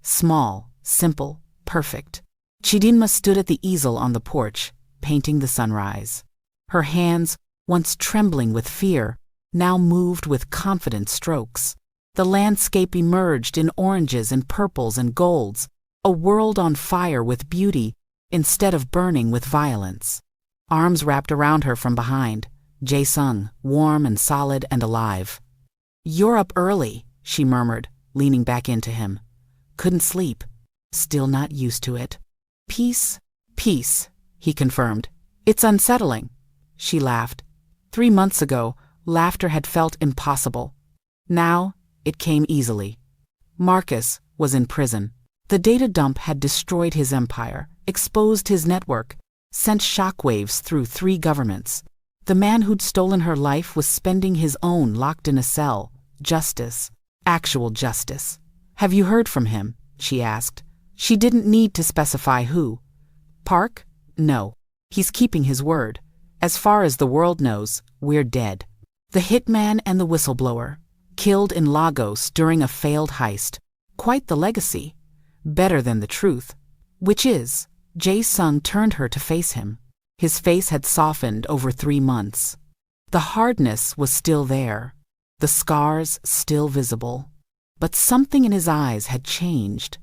Small, simple, perfect. Chidinma stood at the easel on the porch, painting the sunrise. Her hands, once trembling with fear, now moved with confident strokes. The landscape emerged in oranges and purples and golds, a world on fire with beauty instead of burning with violence. Arms wrapped around her from behind, Jae-sung, warm and solid and alive. "You're up early," she murmured, leaning back into him. "Couldn't sleep. Still not used to it." "Peace, peace," he confirmed. "It's unsettling." She laughed. 3 months ago, laughter had felt impossible. Now, it came easily. Marcus was in prison. The data dump had destroyed his empire, exposed his network, sent shockwaves through 3 governments. The man who'd stolen her life was spending his own locked in a cell. Justice. Actual justice. "Have you heard from him?" she asked. She didn't need to specify who. "Park? No. He's keeping his word. As far as the world knows, we're dead. The hitman and the whistleblower. Killed in Lagos during a failed heist. Quite the legacy. Better than the truth. Which is?" Jae-sung turned her to face him. His face had softened over 3 months. The hardness was still there. The scars still visible. But something in his eyes had changed.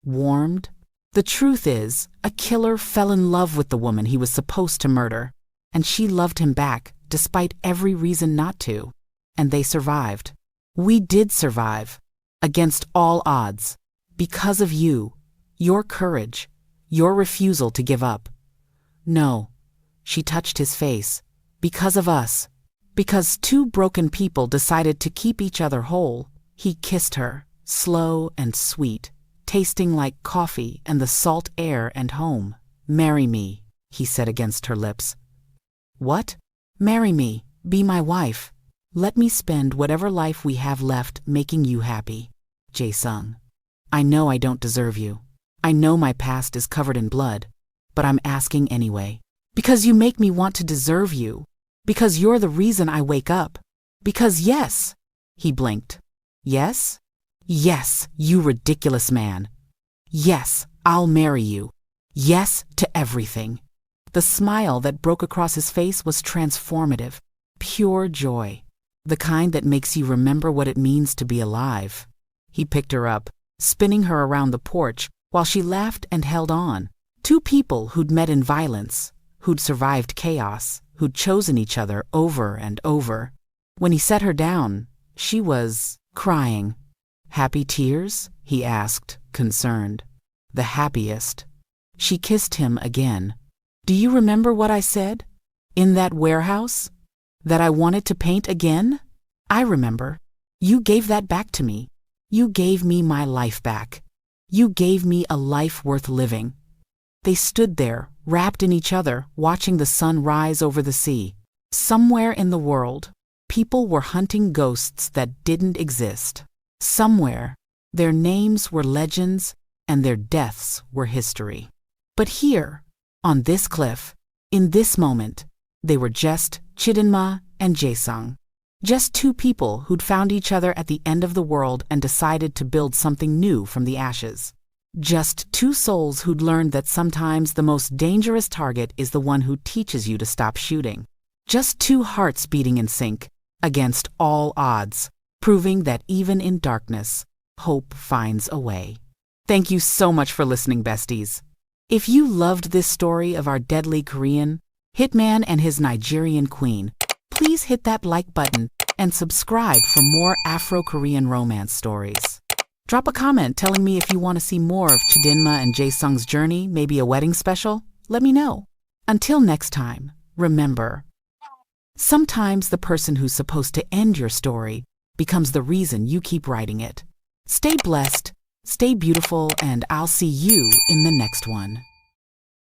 Warmed. The truth is, a killer fell in love with the woman he was supposed to murder. And she loved him back, despite every reason not to. And they survived. We did survive. Against all odds. Because of you. Your courage. Your refusal to give up. No. She touched his face. Because of us. Because 2 broken people decided to keep each other whole. He kissed her, slow and sweet, tasting like coffee and the salt air and home. "Marry me," he said against her lips. "What?" "Marry me, be my wife. Let me spend whatever life we have left making you happy." Jae-sung. "I know I don't deserve you. I know my past is covered in blood, but I'm asking anyway. Because you make me want to deserve you. Because you're the reason I wake up. Because yes." He blinked. "Yes? Yes, you ridiculous man. Yes, I'll marry you. Yes to everything." The smile that broke across his face was transformative, pure joy. The kind that makes you remember what it means to be alive. He picked her up, spinning her around the porch while she laughed and held on. Two people who'd met in violence, who'd survived chaos, who'd chosen each other over and over. When he set her down, she was crying. "Happy tears?" he asked, concerned. "The happiest." She kissed him again. "Do you remember what I said? In that warehouse? That I wanted to paint again? I remember. You gave that back to me. You gave me my life back. You gave me a life worth living." They stood there, wrapped in each other, watching the sun rise over the sea. Somewhere in the world, people were hunting ghosts that didn't exist. Somewhere, their names were legends and their deaths were history. But here, on this cliff, in this moment, they were just Chidinma and Jae-sung. Just two people who'd found each other at the end of the world and decided to build something new from the ashes. Just two souls who'd learned that sometimes the most dangerous target is the one who teaches you to stop shooting. Just two hearts beating in sync, against all odds, proving that even in darkness, hope finds a way. Thank you so much for listening, besties. If you loved this story of our deadly Korean, Hitman and his Nigerian queen, please hit that like button and subscribe for more Afro-Korean romance stories. Drop a comment telling me if you want to see more of Chidinma and Jae-sung's journey, maybe a wedding special. Let me know. Until next time, remember, sometimes the person who's supposed to end your story becomes the reason you keep writing it. Stay blessed, stay beautiful, and I'll see you in the next one.